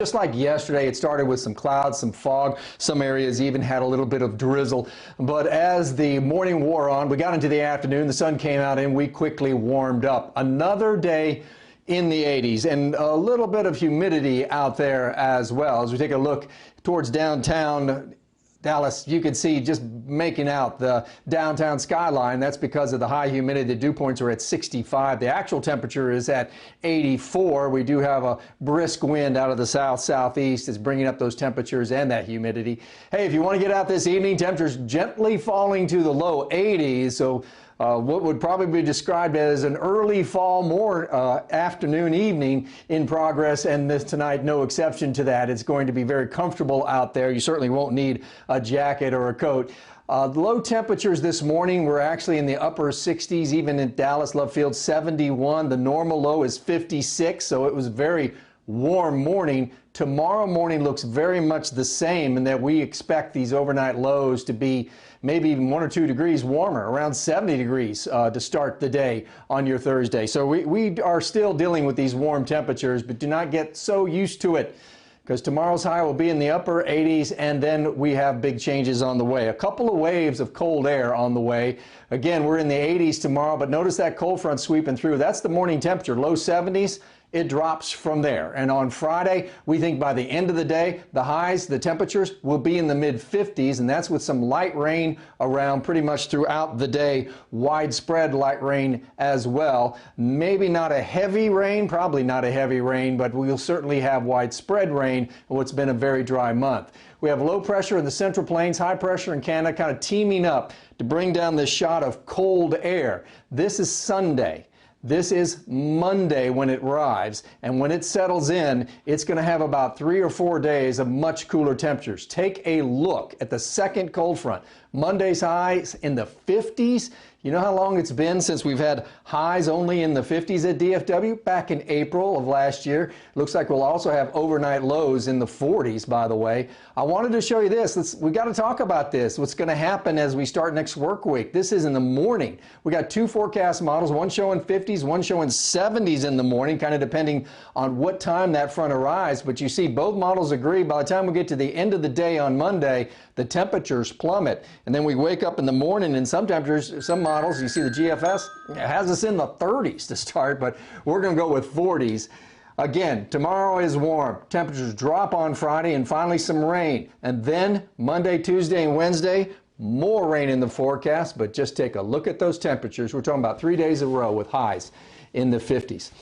Just like yesterday, it started with some clouds, some fog. Some areas even had a little bit of drizzle. But as the morning wore on, we got into the afternoon, the sun came out and we quickly warmed up. Another day in the 80s and a little bit of humidity out there as well. As we take a look towards downtown Dallas, you can see just making out the downtown skyline. That's because of the high humidity. The dew points are at 65. The actual temperature is at 84. We do have a brisk wind out of the south-southeast. It's bringing up those temperatures and that humidity. Hey, if you want to get out this evening, temperatures gently falling to the low 80s. So what would probably be described as an early fall, more afternoon, evening in progress, and this tonight no exception to that. It's going to be very comfortable out there. You certainly won't need a jacket or a coat. Low temperatures this morning were actually in the upper 60s, even in Dallas, Love Field, 71. The normal low is 56, so it was very warm morning. Tomorrow morning looks very much the same in that we expect these overnight lows to be maybe even 1 or 2 degrees warmer, around 70 degrees to start the day on your Thursday. So we are still dealing with these warm temperatures, but do not get so used to it, because tomorrow's high will be in the upper 80s, and then we have big changes on the way. A couple of waves of cold air on the way. Again, we're in the 80s tomorrow, but notice that cold front sweeping through. That's the morning temperature, low 70s. It drops from there. And on Friday, we think by the end of the day, the highs, the temperatures will be in the mid-50s, and that's with some light rain around pretty much throughout the day. Widespread light rain as well. Maybe not a heavy rain, probably not a heavy rain, but we'll certainly have widespread rain in what's been a very dry month. We have low pressure in the Central Plains, high pressure in Canada, kind of teaming up to bring down this shot of cold air. This is Sunday. This is Monday when it arrives, and when it settles in, it's going to have about 3 or 4 days of much cooler temperatures. Take a look at the second cold front. Monday's highs in the 50s. You know how long it's been since we've had highs only in the 50s at DFW? Back in April of last year. Looks like we'll also have overnight lows in the 40s, by the way. I wanted to show you this. We got to talk about this. What's going to happen as we start next work week. This is in the morning. We got 2 forecast models, one showing 50s, one showing 70s in the morning, kind of depending on what time that front arrives. But you see, both models agree by the time we get to the end of the day on Monday, the temperatures plummet. And then we wake up in the morning, and some temperatures, some models, you see the GFS has us in the 30s to start, but we're going to go with 40s. Again, tomorrow is warm. Temperatures drop on Friday, and finally some rain. And then Monday, Tuesday, and Wednesday, more rain in the forecast, but just take a look at those temperatures. We're talking about 3 days in a row with highs in the 50s.